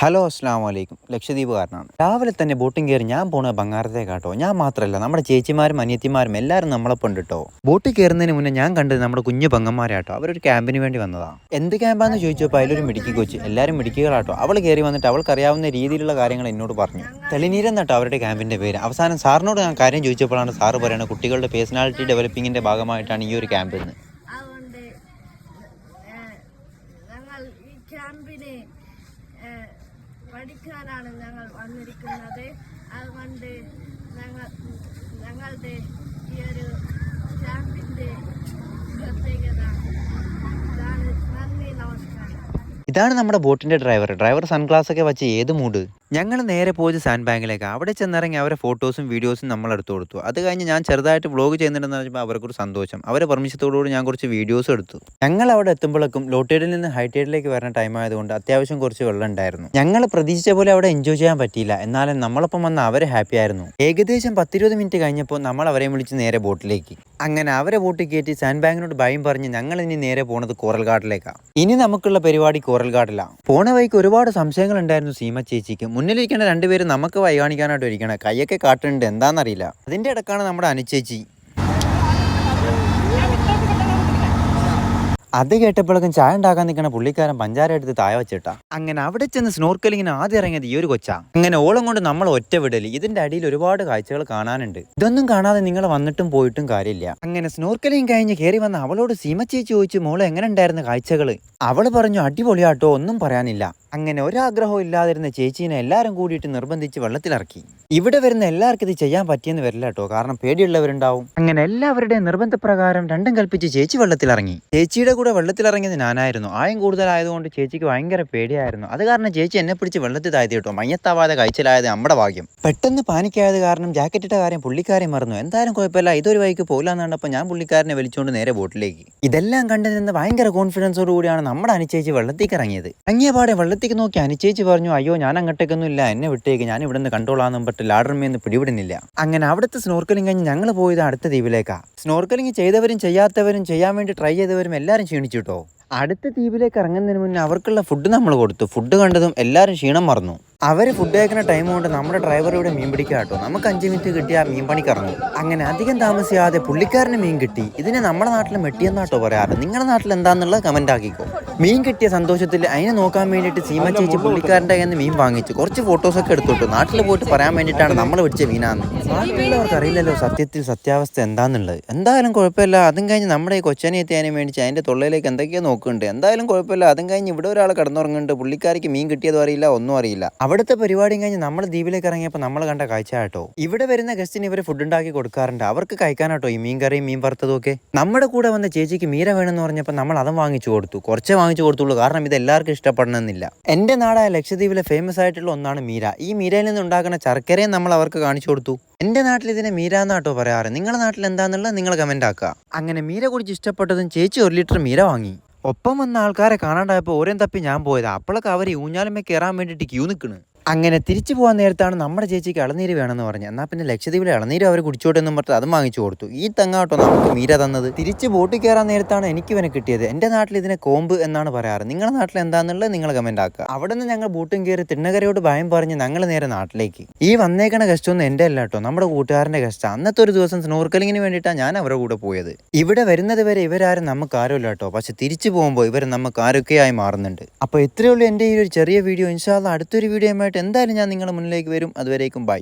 Hello അസ്സാം വലൈക്കും. ലക്ഷദ്വീപുകാരനാണ്. രാവിലെ തന്നെ ബോട്ടിങ് കയറി ഞാൻ പോണത് ബംഗാരത്തേക്കാട്ടോ. ഞാൻ മാത്രമല്ല, നമ്മുടെ ചേച്ചിമാരും അനിയത്തിമാരും എല്ലാവരും നമ്മളൊപ്പം ഉണ്ട് കേട്ടോ. ബോട്ടിൽ കയറുന്നതിന് മുന്നേ ഞാൻ കണ്ടത് നമ്മുടെ കുഞ്ഞു പെങ്ങന്മാരാട്ടോ. അവരൊരു ക്യാമ്പിന് വേണ്ടി വന്നതാണ്. എന്ത് ക്യാമ്പാന്ന് ചോദിച്ചപ്പോൾ അതിലൊരു മിടുക്കി കൊച്ച്. എല്ലാവരും മിടുക്കികളാട്ടോ. അവൾ കയറി വന്നിട്ട് അവൾക്കറിയാവുന്ന രീതിയിലുള്ള കാര്യങ്ങൾ എന്നോട് പറഞ്ഞു. തെളിനീരെന്നാട്ടോ അവരുടെ ക്യാമ്പിൻ്റെ പേര്. അവസാനം സാറിനോട് ഞാൻ കാര്യം ചോദിച്ചപ്പോഴാണ് സാറ് പറയുന്നത് കുട്ടികളുടെ പേഴ്സണാലിറ്റി ഡെവലപ്പിങ്ങിൻ്റെ ഭാഗമായിട്ടാണ് ഈ ഒരു ക്യാമ്പ് എന്ന്. പഠിക്കാനാണ് ഞങ്ങൾ വന്നിരിക്കുന്നത്. അതുകൊണ്ട് ഞങ്ങളുടെ ഈ ഒരു ക്യാമ്പിൻ്റെ പ്രത്യേകത ഇതാണ്. നന്ദി, നമസ്കാരം. ഇതാണ് നമ്മുടെ ബോട്ടിൻ്റെ ഡ്രൈവർ സൺഗ്ലാസ് ഒക്കെ വെച്ച് ഏത് മൂഡ്. ഞങ്ങൾ നേരെ പോയത് സാൻഡ് ബാങ്കിലേക്ക്. അവിടെ ചെന്നിറങ്ങി അവരെ ഫോട്ടോസും വീഡിയോസും നമ്മൾ എടുത്തു കൊടുത്തു. അത് കഴിഞ്ഞ് ഞാൻ ചെറുതായിട്ട് വ്ളോഗ് ചെയ്യുന്നുണ്ടെന്ന് പറഞ്ഞപ്പോൾ അവർക്കൊരു സന്തോഷം. അവരെ പെർമിഷത്തോടുകൂടി ഞാൻ കുറച്ച് വീഡിയോസും എടുത്തു. ഞങ്ങൾ അവിടെ എത്തുമ്പോഴേക്കും ലോ ടൈഡിൽ നിന്ന് ഹൈ ടൈഡിലേക്ക് വരുന്ന ടൈം ആയതുകൊണ്ട് അത്യാവശ്യം കുറച്ച് വെള്ളം ഉണ്ടായിരുന്നു. ഞങ്ങൾ പ്രതീക്ഷിച്ച പോലെ അവിടെ എൻജോയ് ചെയ്യാൻ പറ്റിയില്ല. എന്നാലും നമ്മളൊപ്പം വന്ന അവരെ ഹാപ്പി ആയിരുന്നു. ഏകദേശം 10-20 മിനിറ്റ് കഴിഞ്ഞപ്പോൾ നമ്മൾ അവരെ വിളിച്ച് നേരെ ബോട്ടിലേക്ക്. അങ്ങനെ അവരെ ബോട്ടിൽ കയറ്റി സാൻഡ് ബാങ്കിനോട് ഭയം പറഞ്ഞ് ഞങ്ങൾ ഇനി നേരെ പോണത് കോറൽ ഗാർഡിലേക്കാണ്. ഇനി നമുക്കുള്ള പരിപാടി കോറൽ ഗാർഡിലാണ്. പോണ വഴിക്ക് ഒരുപാട് സംശയങ്ങൾ ഉണ്ടായിരുന്നു സീമ ചേച്ചിക്ക്. മുന്നിലിരിക്കേണ്ട രണ്ടുപേരും നമുക്ക് വഴി കാണിക്കാനായിട്ട് ഇരിക്കണം. കൈയൊക്കെ കാട്ടുന്നുണ്ട്, എന്താണെന്നറിയില്ല. അതിൻ്റെ ഇടക്കാണ് നമ്മുടെ അനുചേച്ചി. അത് കേട്ടപ്പോഴേക്കും ചായ ഉണ്ടാക്കാൻ നിൽക്കണ പുള്ളിക്കാരൻ പഞ്ചാര എടുത്ത് താഴെ വെച്ചിട്ടാ. അങ്ങനെ അവിടെ ചെന്ന് സ്നോർക്കലിങ്ങിന് ആദ്യം ഇറങ്ങിയത് ഈ ഒരു കൊച്ചാ. അങ്ങനെ ഓളം കൊണ്ട് നമ്മൾ ഒറ്റ വിടല്. ഇതിന്റെ അടിയിൽ ഒരുപാട് കാഴ്ചകൾ കാണാനുണ്ട്. ഇതൊന്നും കാണാതെ നിങ്ങൾ വന്നിട്ടും പോയിട്ടും കാര്യമില്ല. അങ്ങനെ സ്നോർക്കലിങ് കഴിഞ്ഞ് കയറി വന്ന അവളോട് സീമ ചേച്ചി ചോദിച്ചു, മോളെ എങ്ങനെ ഉണ്ടായിരുന്നു കാഴ്ചകള്? അവള് പറഞ്ഞു, അടിപൊളിയാട്ടോ, ഒന്നും പറയാനില്ല. അങ്ങനെ ഒരാഗ്രഹവും ഇല്ലാതിരുന്ന ചേച്ചീനെ എല്ലാവരും കൂടിയിട്ട് നിർബന്ധിച്ച് വെള്ളത്തിലിറക്കി. ഇവിടെ വരുന്ന എല്ലാവർക്കും ഇത് ചെയ്യാൻ പറ്റിയെന്ന് വരില്ല കേട്ടോ, കാരണം പേടിയുള്ളവരുണ്ടാവും. അങ്ങനെ എല്ലാവരുടെയും നിർബന്ധപ്രകാരം രണ്ടും കൽപ്പിച്ച് ചേച്ചി വെള്ളത്തിലിറങ്ങി. ചേച്ചിയുടെ കൂടെ വെള്ളത്തിലിറങ്ങിയത് ഞാനായിരുന്നു. ആയം കൂടുതലായതുകൊണ്ട് ചേച്ചിക്ക് ഭയങ്കര പേടിയായിരുന്നു. അത് കാരണം ചേച്ചി എന്നെ പിടിച്ച് വെള്ളത്തിൽ താഴ്ത്തി കേട്ടോ. മയ്യത്താവാതെ കഴിച്ചിലായത് നമ്മുടെ ഭാഗ്യം. പെട്ടെന്ന് പാനിക്കായത് കാരണം ജാക്കറ്റിട്ട കാര്യം പുള്ളിക്കാരെ മറന്നു. എന്തായാലും കുഴപ്പമില്ല, ഇതൊരു വഴിക്ക് പോകില്ലാന്ന് കണ്ടപ്പോൾ ഞാൻ പുള്ളിക്കാരനെ വലിച്ചുകൊണ്ട് നേരെ ബോട്ടിലേക്ക്. ഇതെല്ലാം കണ്ടു നിന്ന് ഭയങ്കര കോൺഫിഡൻസോട് കൂടിയാണ് നമ്മുടെ അനുചേച്ചി വെള്ളത്തേക്ക് ഇറങ്ങിയത്. ഇറങ്ങിയ പാടെ വെള്ളത്തേക്ക് നോക്കി അനുചേച്ചി പറഞ്ഞു, അയ്യോ ഞാൻ അങ്ങോട്ടേക്കൊന്നും ഇല്ല, എന്നെ വിട്ടേക്ക്, ഞാൻ ഇവിടെ നിന്ന് കണ്ടോളാന്നും പറ്റും. ലാഡർമേന്ന് പിടിവിടുന്നില്ല. അങ്ങനെ അവിടുത്തെ സ്നോർക്കലിംഗ് കഴിഞ്ഞ് ഞങ്ങൾ പോയത് അടുത്ത ദ്വീപിലേക്കാ. സ്നോർക്കലിംഗ് ചെയ്തവരും ചെയ്യാത്തവരും ചെയ്യാൻ വേണ്ടി ട്രൈ ചെയ്തവരും എല്ലാവരും ക്ഷീണിച്ചു കേട്ടോ. അടുത്ത ദ്വീപിലേക്ക് ഇറങ്ങുന്നതിന് മുന്നേ അവർക്കുള്ള ഫുഡ് നമ്മൾ കൊടുത്തു. ഫുഡ് കണ്ടതും എല്ലാവരും ക്ഷീണം മറന്നു. അവർ ഫുഡ് കഴിക്കുന്ന ടൈം കൊണ്ട് നമ്മുടെ ഡ്രൈവറുടെ മീൻ പിടിക്കുക കേട്ടോ. നമുക്ക് 5 മിനിറ്റ് കിട്ടിയ മീൻ പണിക്ക് ഇറങ്ങും. അങ്ങനെ അധികം താമസിയാതെ പുള്ളിക്കാരന് മീൻ കിട്ടി. ഇതിനെ നമ്മുടെ നാട്ടിൽ മെട്ടിയെന്നാട്ടോ പറയാറ്. നിങ്ങളുടെ നാട്ടിൽ എന്താണെന്നുള്ളത് കമന്റ് ആക്കിക്കോ. മീൻ കിട്ടിയ സന്തോഷത്തിൽ അതിനെ നോക്കാൻ വേണ്ടിയിട്ട് സീമ ചേച്ചി പുള്ളിക്കാരൻ്റെ കയ്യിൽ നിന്ന് മീൻ വാങ്ങിച്ചു. കുറച്ച് ഫോട്ടോസൊക്കെ എടുത്തോട്ടു. നാട്ടിൽ പോയിട്ട് പറയാൻ വേണ്ടിയിട്ടാണ് നമ്മൾ പിടിച്ച മീനാന്ന്. നാട്ടിലുള്ളവർക്ക് അറിയില്ലല്ലോ സത്യത്തിൽ സത്യാവസ്ഥ എന്താണെന്നുള്ളത്. എന്തായാലും കുഴപ്പമില്ല. അതും കഴിഞ്ഞ് നമ്മുടെ ഈ കൊച്ചനെ എത്തിയാനും വേണ്ടി അതിൻ്റെ തൊള്ളയിലേക്ക് എന്തൊക്കെയോ നോക്കുന്നുണ്ട്. എന്തായാലും കുഴപ്പമില്ല. അതും കഴിഞ്ഞ് ഇവിടെ ഒരാൾ കിടന്നുറങ്ങുന്നുണ്ട്. പുള്ളിക്കാരിക്ക് മീൻ കിട്ടിയതും അറിയില്ല, ഒന്നും അറിയില്ല. അവിടുത്തെ പരിപാടിയും കഴിഞ്ഞ് നമ്മൾ ദ്വീപിലേക്ക് ഇറങ്ങിയപ്പോൾ നമ്മൾ കണ്ട കാഴ്ച കേട്ടോ. ഇവിടെ വരുന്ന ഗസ്റ്റിന് ഇവർ ഫുഡ് ഉണ്ടാക്കി കൊടുക്കാറുണ്ട്. അവർക്ക് കഴിക്കാനാട്ടോ ഈ മീൻ കറിയും മീൻ വറുത്തതും ഒക്കെ. നമ്മുടെ കൂടെ വന്ന ചേച്ചിക്ക് മീര വേണമെന്ന് പറഞ്ഞപ്പോൾ നമ്മൾ അതും വാങ്ങിച്ചു കൊടുത്തു. കുറച്ചേ വാങ്ങിച്ചു കൊടുത്തുള്ളൂ, കാരണം ഇത് എല്ലാവർക്കും ഇഷ്ടപ്പെടണമെന്നില്ല. എൻ്റെ നാടായ ലക്ഷദ്വീപിലെ ഫേമസ് ആയിട്ടുള്ള ഒന്നാണ് മീര. ഈ മീരയിൽ നിന്ന് ഉണ്ടാക്കുന്ന ശർക്കരയും നമ്മൾ അവർക്ക് കാണിച്ചു കൊടുത്തു. എൻ്റെ നാട്ടിൽ ഇതിനെ മീര എന്നാട്ടോ പറയാറ്. നിങ്ങളുടെ നാട്ടിൽ എന്താണെന്നുള്ളത് നിങ്ങൾ കമന്റ് ആക്കുക. അങ്ങനെ മീര കുടിച്ച് ഇഷ്ടപ്പെട്ടതും ചേച്ചി 1 ലിറ്റർ മീര വാങ്ങി. ഒപ്പം വന്ന ആൾക്കാരെ കാണാണ്ടായപ്പോൾ ഓരോ തപ്പി ഞാൻ പോയത്. അപ്പോഴൊക്കെ അവർ ഊഞ്ഞാലുമേ കയറാൻ വേണ്ടിയിട്ട് ക്യൂ നിൽക്കണ്. അങ്ങനെ തിരിച്ചു പോകാൻ നേരത്താണ് നമ്മുടെ ചേച്ചിക്ക് ഇളനീര് വേണമെന്ന് പറഞ്ഞത്. എന്നാൽ പിന്നെ ലക്ഷദ്വീപിലെ ഇളനീര് അവർ കുടിച്ചോട്ടെന്നും പറഞ്ഞിട്ട് അതും വാങ്ങിച്ചു കൊടുത്തു. ഈ തെങ്ങാട്ടോ നമുക്ക് മീര തന്നത്. തിരിച്ച് ബോട്ടിൽ കയറാൻ നേരത്താണ് എനിക്ക് ഇവനെ കിട്ടിയത്. എൻ്റെ നാട്ടിൽ ഇതിനെ കോമ്പ് എന്നാണ് പറയാറ്. നിങ്ങളുടെ നാട്ടിൽ എന്താണെന്നുള്ളത് നിങ്ങൾ കമന്റ് ആക്കുക. അവിടെ നിന്ന് ഞങ്ങൾ ബോട്ടും കയറി തിണ്ണകരയോട് ഭയം പറഞ്ഞ് ഞങ്ങൾ നേരെ നാട്ടിലേക്ക്. ഈ വന്നേക്കണ ഗസ്റ്റ് ഒന്നും എൻ്റെ അല്ല കേട്ടോ, നമ്മുടെ കൂട്ടുകാരൻ്റെ ഗസ്റ്റ്. അന്നത്തെ ഒരു ദിവസം സ്നോർക്കലിങ്ങിന് വേണ്ടിയിട്ടാണ് ഞാൻ അവരുടെ കൂടെ പോയത്. ഇവിടെ വരുന്നത് വരെ ഇവരാരും നമുക്ക് ആരുമില്ല കേട്ടോ, പക്ഷെ തിരിച്ചു പോകുമ്പോൾ ഇവർ നമുക്ക് ആരൊക്കെയായി മാറുന്നുണ്ട്. അപ്പോൾ ഇത്രയേ ഉള്ളൂ എൻ്റെ ഈ ഒരു ചെറിയ വീഡിയോ. ഇൻഷാ അല്ലാഹ് അടുത്തൊരു വീഡിയോ എന്തായാലും ഞാൻ നിങ്ങളുടെ മുന്നിലേക്ക് വരും. അതുവരേക്കും ബൈ.